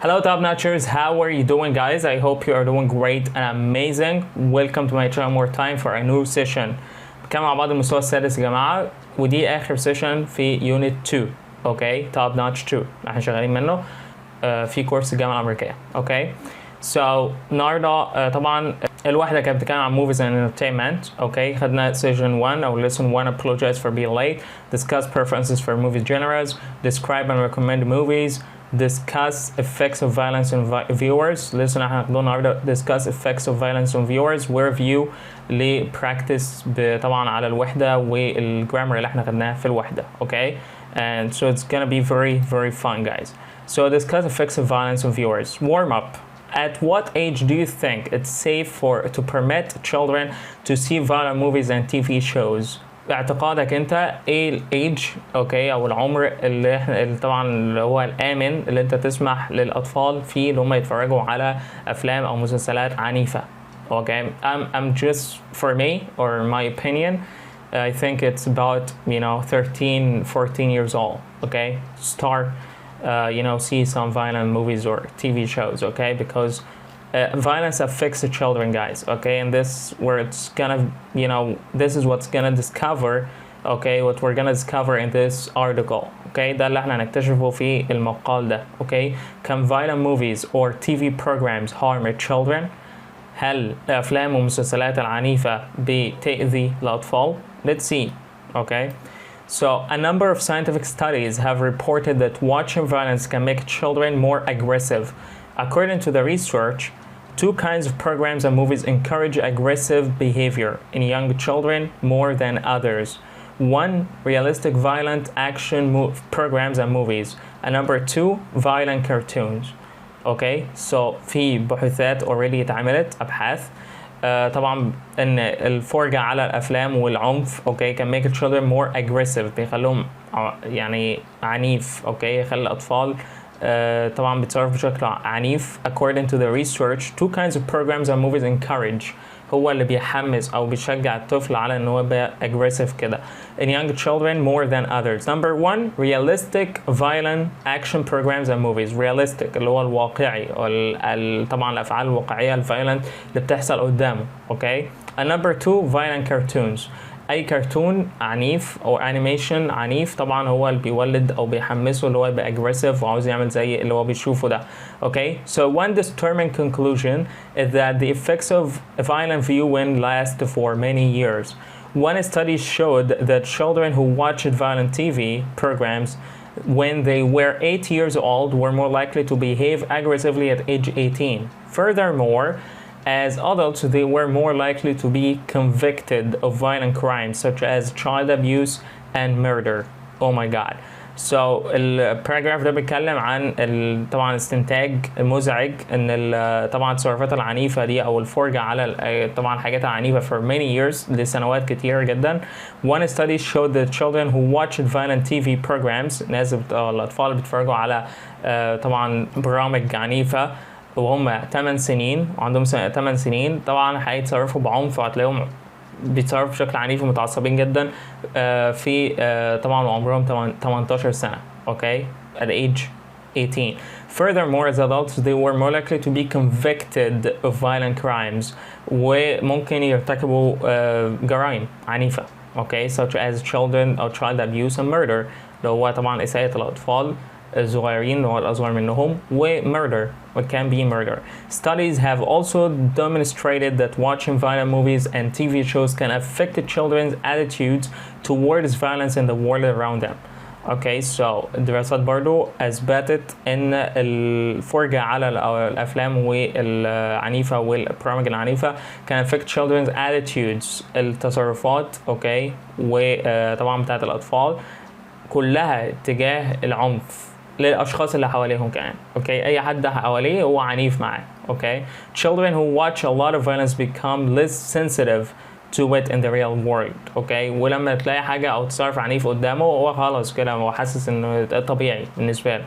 Hello top notchers, how are you doing guys? I hope you are doing great and amazing. Welcome to my channel more time for a new session. بنتكلم مع بعض المستوى السادس يا جماعة، ودي آخر سيشن في يونت 2. اوكي توب نوتش 2 احنا شغالين منه في كورس الجامعة الأمريكية. اوكي سو النهارده طبعا الواحدة كانت بتتكلم عن movies and entertainment. اوكي خدنا session 1 او lesson 1 apologize for being late, discuss preferences for movie genres, describe and recommend movies, discuss effects of violence on viewers. لسه احنا هناخده النهارده discuss effects of violence on viewers وريفيو لبراكتس طبعا على الوحدة والجرامر اللي احنا خدناها في الوحدة. اوكي and so it's gonna be very fun guys. So discuss effects of violence on viewers. Warm up. At what age do you think it's safe to permit children to see violent movies and TV shows? باعتقادك انت ايه الايج اوكي او العمر اللي طبعا اللي هو الامن اللي انت تسمح للاطفال فيه اللي هم يتفرجوا على افلام او مسلسلات عنيفه؟ اوكي I'm just for me or my opinion I think it's about 13-14 years old. Okay, start see some violent movies or TV shows. Okay, because violence affects the children guys. Okay, and this where it's gonna this is what's gonna discover. Okay, what we're gonna discover in this article. Okay, ده اللي احنا هنكتشفه في المقال ده. Okay, can violent movies or TV programs harm children? هل الافلام والمسلسلات العنيفة بتأذي الأطفال؟ Let's see. Okay, so a number of scientific studies have reported that watching violence can make children more aggressive. According to the research, two kinds of programs and movies encourage aggressive behavior in young children more than others. One, realistic violent action programs and movies. And number two, violent cartoons. Okay, so في بحوثات already اتعملت أبحاث طبعا ان الفرجة على الافلام والعنف اوكي can make children more aggressive بيخلوهم يعني عنيف. اوكي يخلي الاطفال طبعا بيتصرف بشكل عنيف. According to the research, two kinds of programs and movies encourage هو اللي بيحمس او بيشجع الطفل على ان هو يبقى aggressive كده in young children more than others. Number one, realistic violent action programs and movies. realistic اللي هو الواقعي طبعا الافعال الواقعيه الفايلنت اللي بتحصل قدامه. اوكي and number two, violent cartoons. اي كرتون عنيف او انيميشن عنيف طبعا هو اللي بيولد او بيحمسه اللي هو يبقى aggressive وعاوز يعمل زي اللي هو بيشوفه ده. Okay, so one disturbing conclusion is that the effects of violent viewing last for many years. One study showed that children who watched violent TV programs when they were 8 years old were more likely to behave aggressively at age 18. Furthermore, as adults, they were more likely to be convicted of violent crimes such as child abuse and murder. Oh my God. So الباراجراف ده بيتكلم عن طبعا الاستنتاج المزعج ان طبعا التصرفات العنيفة دي او الفرجة على طبعا حاجات عنيفة for many years لسنوات كتير جدا. One study showed that children who watched violent TV programs ناس الاطفال اللي بيتفرجوا على طبعا برامج عنيفة وهم 8 سنين وعندهم 8 سنين طبعا هيتصرفوا بعنف وهتلاقيهم بيتصرفوا بشكل عنيف ومتعصبين جدا في طبعا عمرهم 18 سنة. اوكي at age 18. Furthermore, as adults they were more likely to be convicted of violent crimes وممكن يرتكبوا جرائم عنيفة. اوكي such as children or child abuse and murder اللي هو طبعا إساءة الأطفال الصغيرين اللي هو الأصغر منهم و murder what can be murder. Studies have also demonstrated that watching violent movies and TV shows can affect the children's attitudes towards violence in the world around them. Okay, so الدراسات برضو أثبتت إن الفرجة على الأفلام والعنيفة والبرامج العنيفة can affect children's attitudes التصرفات اوكي وطبعا بتاعت الأطفال كلها تجاه العنف للأشخاص اللي حواليهم كمان. اوكي اي حد حواليه هو عنيف معاه. اوكي children who watch a lot of violence become less sensitive to it in the real world. اوكي ولما تلاقي حاجة او تصرف عنيف قدامه هو خلاص كده هو حاسس انه طبيعي بالنسبة له.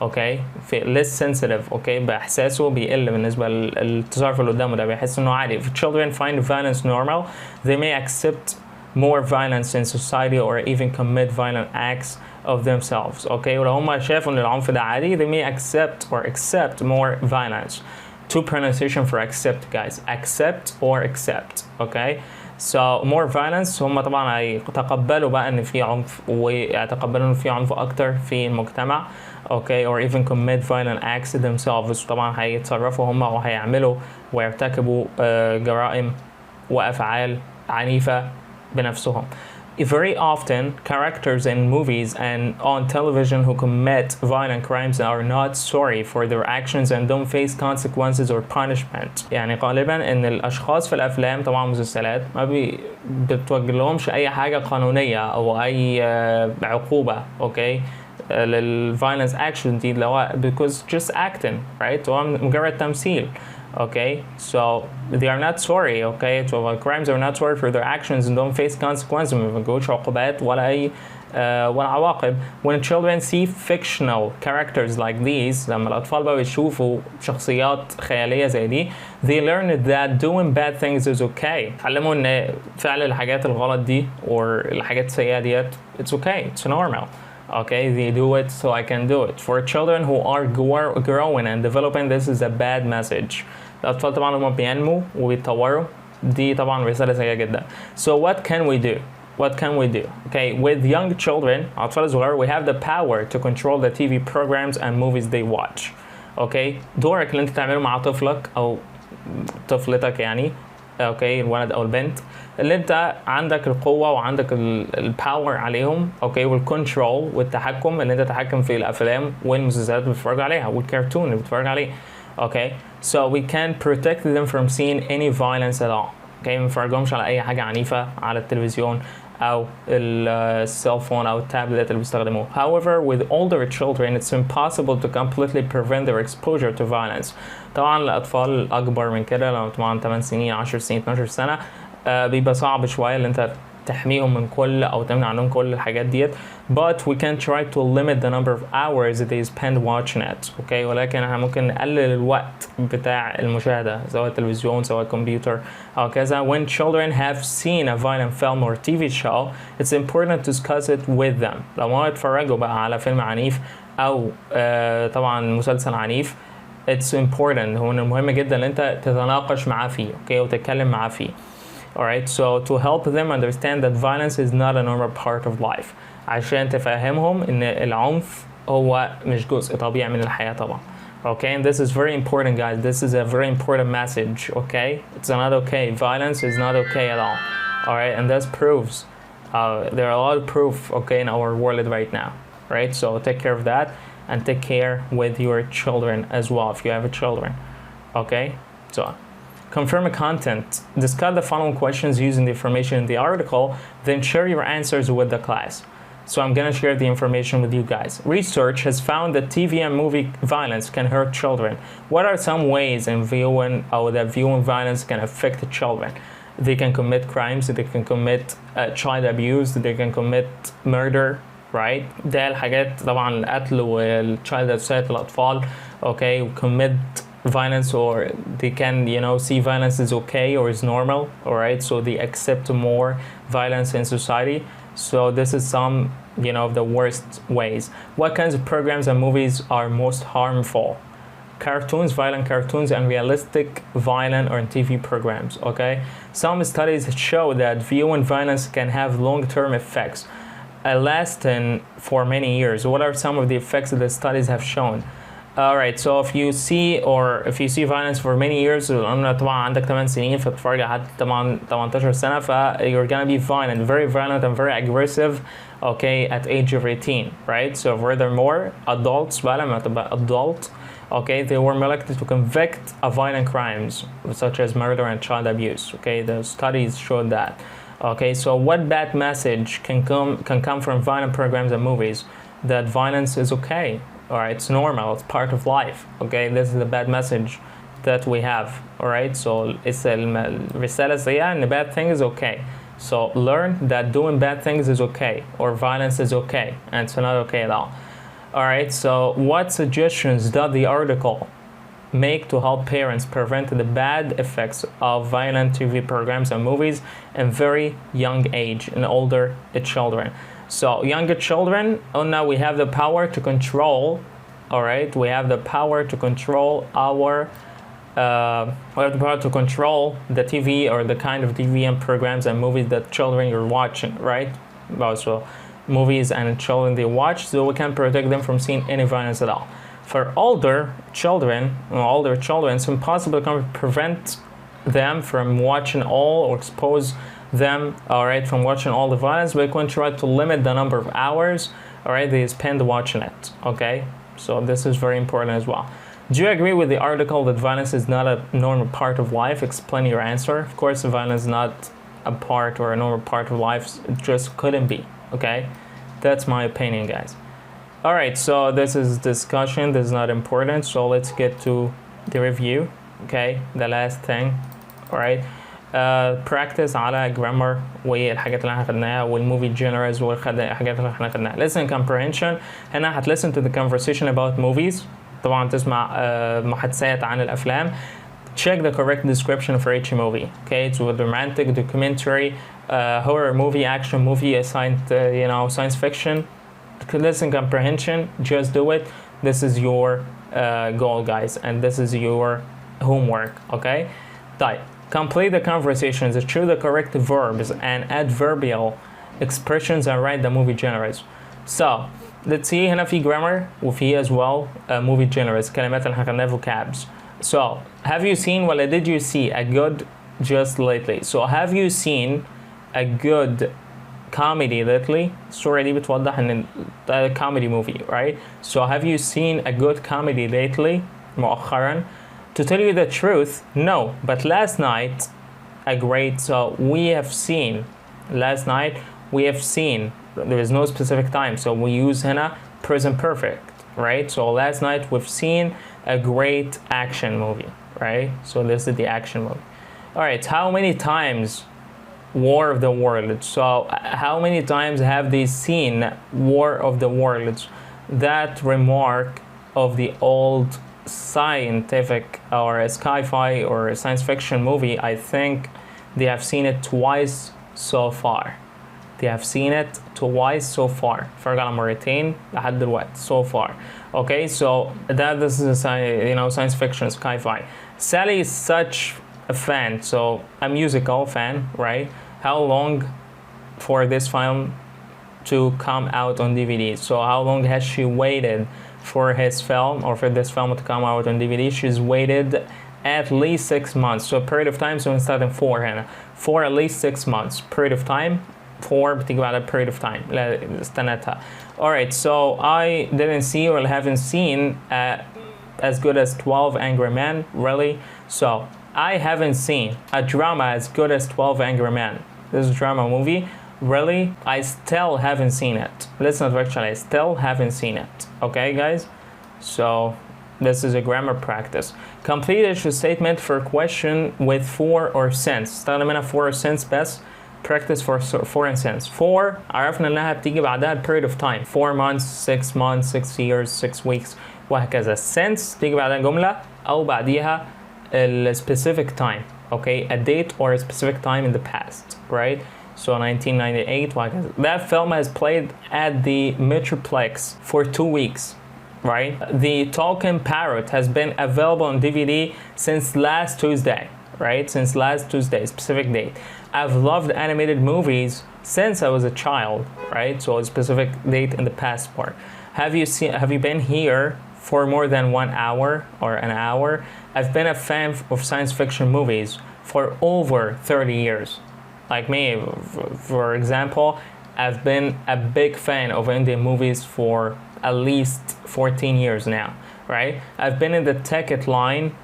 اوكي في less sensitive اوكي باحساسه بيقل بالنسبة للتصرف اللي قدامه ده بيحس انه عادي. If children find violence normal they may accept more violence in society or even commit violent acts of themselves. Okay, ولو هم شافوا ان العنف ده عادي they may accept more violence. Two pronunciation for accept guys, accept or accept. Okay, so more violence هم طبعا هيتقبلوا بقى ان في عنف ويتقبلوا ان في عنف اكتر في المجتمع. Okay, or even commit violent acts themselves. طبعا هيتصرفوا هم وهيعملوا ويرتكبوا جرائم وافعال عنيفة بنفسهم. Very often, characters in movies and on television who commit violent crimes are not sorry for their actions and don't face consequences or punishment. يعني غالبا ان الاشخاص في الافلام طبعا مسلسلات ما بتوجه لهمش اي حاجة قانونية او اي عقوبة. اوكي للviolence action دي اللي هو because just acting right هو مجرد تمثيل. Okay, so they are not sorry. Okay, so crimes are not sorry for their actions and don't face consequences. ما بيواجهوش عقوبات ولا أي ولا عواقب. When children see fictional characters like these, لما الأطفال بقى بيشوفوا شخصيات خيالية زي دي, they learn that doing bad things is okay. تعلموا إن فعل الحاجات الغلط دي or الحاجات السيئة ديت it's okay, it's normal. Okay, they do it so I can do it. For children who are growing and developing, this is a bad message. الأطفال طبعا هم بينموا وبيتطوروا دي طبعا رسالة سيئة جدا. So what can we do? What can we do? Okay, with young children, أطفال صغار, we have the power to control the TV programs and movies they watch. Okay, دورك اللي أنت تعمله مع طفلك أو طفلتك يعني. اوكي الولد او البنت اللي انت عندك القوه وعندك الباور عليهم. اوكي والكنترول والتحكم اللي انت تتحكم في الافلام والمسلسلات اللي بتتفرج عليها والكرتون اللي بتتفرج عليه. اوكي so we can protect them from seeing any violence at all. اوكي ما نفرجهمش على اي حاجه عنيفه على التلفزيون او السيل فون او التابلت اللي بيستخدموه. However, with older children it's impossible to completely prevent their exposure to violence. طبعا الاطفال الاكبر من كده لو طبعا 8 سنين 10 سنين 12 سنه بيبقى صعب شويه ان انت تحميهم من كل او تمنع عنهم كل الحاجات ديت. But we can try to limit the number of hours that they spend watching it. اوكي ولكن احنا ممكن نقلل الوقت بتاع المشاهده سواء التلفزيون سواء الكمبيوتر او كذا. When children have seen a violent film or TV show, it's important to discuss it with them. لو ما اتفرجوا بقى على فيلم عنيف او طبعا مسلسل عنيف it's important. هو مهم جدا ان انت تتناقش معاه فيه. اوكي وتتكلم معاه فيه. Alright, so to help them understand that violence is not a normal part of life. عشان تفهمهم ان العنف هو مش جزء طبيعي من الحياة طبعا. Okay, and this is very important guys. This is a very important message. Okay, it's not okay. Violence is not okay at all. Alright, and this proves there are a lot of proof okay in our world right now. Right, so take care of that and take care with your children as well if you have children. Okay, so confirm the content. Discuss the following questions using the information in the article, then share your answers with the class. So I'm gonna share the information with you guys. Research has found that TV and movie violence can hurt children. What are some ways in viewing violence can affect the children? They can commit crimes, they can commit child abuse, they can commit murder, right? ده الحاجات طبعا القتل والchild abuse الأطفال. Okay, commit violence or they can see violence is okay or is normal. All right, so they accept more violence in society. So this is some of the worst ways. What kinds of programs and movies are most harmful? Cartoons, violent cartoons, and realistic violent or TV programs. Okay, some studies show that viewing violence can have long-term effects lasting for many years. What are some of the effects that the studies have shown? Alright, so if you see violence for many years قلنا طبعا عندك 8 سنين فتتفرج لحد 18 سنة you're gonna be violent, very violent and very aggressive okay at age of 18, right? So furthermore, adults بقى لما تبقى adult okay they were more likely to convict of violent crimes such as murder and child abuse. Okay, the studies showed that. Okay, so what bad message can come from violent programs and movies? That violence is okay. Alright, it's normal, it's part of life. Okay, this is the bad message that we have. Alright, so it's الرسالة السيئة and the bad thing is okay. So learn that doing bad things is okay or violence is okay and it's not okay at all. Alright, so what suggestions does the article make to help parents prevent the bad effects of violent TV programs and movies in very young age in older children? So younger children, now we have the power to control, all right, we have the power to control our we have the power to control the TV or the kind of TV and programs and movies that children are watching, right? Also movies and children they watch, so we can protect them from seeing any violence at all. For older children, it's impossible to prevent them from watching all or expose them, all right, from watching all the violence. We can try to limit the number of hours, all right, they spend watching it, okay? So this is very important as well. Do you agree with the article that violence is not a normal part of life? Explain your answer. Of course, violence is not a part or a normal part of life. It just couldn't be, okay? That's my opinion, guys. All right, so this is discussion. This is not important. So let's get to the review, okay? The last thing, all right? Practice على grammar والحاجات اللي احنا خدناها والmovie genres والحاجات اللي احنا خدناها. Listen comprehension. هنا هتلisten to the conversation about movies. طبعا تسمع محادثات عن الافلام. Check the correct description for each movie. Okay, it's a romantic, documentary, horror movie, action movie, science fiction. Listen comprehension. Just do it. This is your goal, guys, and this is your homework. Okay. طيب. Complete the conversations. Choose the correct verbs and adverbial expressions and write the movie genres. So let's see هنا في grammar وفي as well movie genres كلمات اللي خدناها vocabs. So have you seen ولا did you see a good just lately? So have you seen a good comedy lately? الصورة دي بتوضح ان comedy movie, right? So have you seen a good comedy lately? مؤخرا. To tell you the truth, no. But last night, so we have seen. Last night, we have seen. There is no specific time, so we use هنا present perfect, right? So last night, we've seen a great action movie, right? So this is the action movie. All right, how many times War of the Worlds? So how many times have they seen War of the Worlds? That remark of the old scientific or a sci-fi or a science fiction movie, I think they have seen it twice so far. They have seen it twice so far. اتفرج على مرتين لحد دلوقتي so far. Okay, so this is a science fiction sci-fi. Sally is such a fan, so a musical fan, right? How long for this film to come out on DVD? So how long has she waited for his film or for this film to come out on DVD? She's waited at least 6 months. So a period of time, so instead of 4 هنا for at least 6 months. Period of time 4 بتيجي بعد period of time لا استنتها. Alright, so I didn't see or haven't seen as good as 12 Angry Men, really? So I haven't seen a drama as good as 12 Angry Men. This is a drama movie. Really? I still haven't seen it. Listen, actually, I still haven't seen it. Okay, guys? So this is a grammar practice. Complete a statement for question with for or since. استخدم هنا for or since بس. Practice for and since. For عرفنا انها بتيجي بعدها period of time. 4 months, 6 months, 6 years, 6 weeks وهكذا. Since تيجي بعدها جملة أو بعديها specific time. Okay, a date or a specific time in the past, right? So 1998, that film has played at the Metroplex for 2 weeks, right? The Talking Parrot has been available on DVD since last Tuesday, right? Since last Tuesday, specific date. I've loved animated movies since I was a child, right? So a specific date in the past part. Have you been here for more than 1 hour or an hour? I've been a fan of science fiction movies for over 30 years. Like me, for example, I've been a big fan of Indian movies for at least 14 years now, right? I've been in the ticket line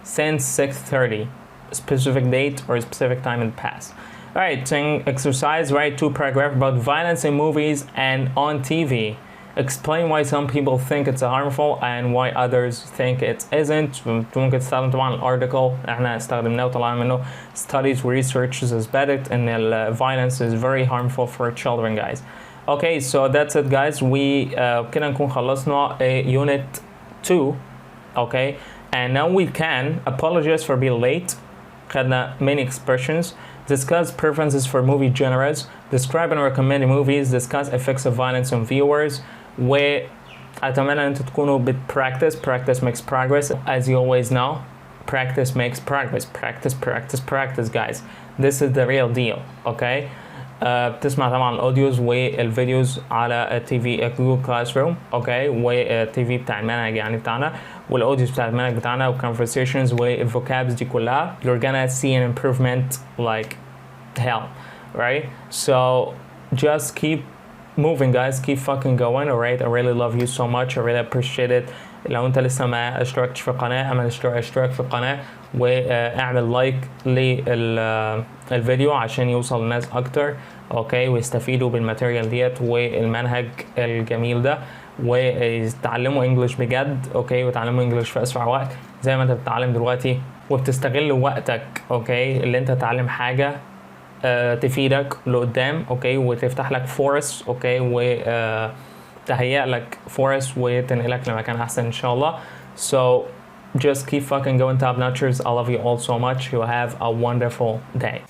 since 6:30, specific date or a specific time in the past. All right, exercise, write 2 paragraphs about violence in movies and on TV. Explain why some people think it's harmful and why others think it isn't. ممكن تستخدم طبعا الارticle احنا استخدمناه وطلعنا منه studies و researches اثبتت ان violence is very harmful for children, guys. Okay, so that's it, guys. We كده نكون خلصنا unit 2. Okay, and now we can apologize for being late. خدنا many expressions. Discuss preferences for movie genres. Describe and recommend movies. Discuss effects of violence on viewers. وأتمنى أن أنتوا تكونوا practice. Practice makes progress. As you always know, practice makes progress. Practice guys. This is the real deal. Okay. بتسمع طبعا الاوديوز والفيديوز على التي في جوجل كلاس روم. اوكي. والتي في بتاع المنهج يعني بتاعنا، والاوديوز بتاع المنهج بتاعنا، والكونفرسيشنز والفوكابز دي كلها. You're gonna see an improvement like hell, right? So just keep moving guys, keep fucking going. Alright, I really love you so much. I really appreciate it. لو انت لسه ما اشتركتش في القناة اعمل اشتراك في القناة، واعمل لايك للفيديو عشان يوصل للناس اكتر. اوكي. ويستفيدوا بالماتيريال ديت والمنهج الجميل ده، ويتعلموا انجلش بجد. اوكي. ويتعلموا انجلش في اسرع وقت زي ما انت بتتعلم دلوقتي، وبتستغل وقتك. اوكي. اللي انت تتعلم حاجة تفيدك لقدام. اوكي. وتفتح لك فرص. اوكي. تهيئ لك فرص وتنقلك لمكان احسن ان شاء الله. So just keep fucking going top notchers. I love you all so much. You have a wonderful day.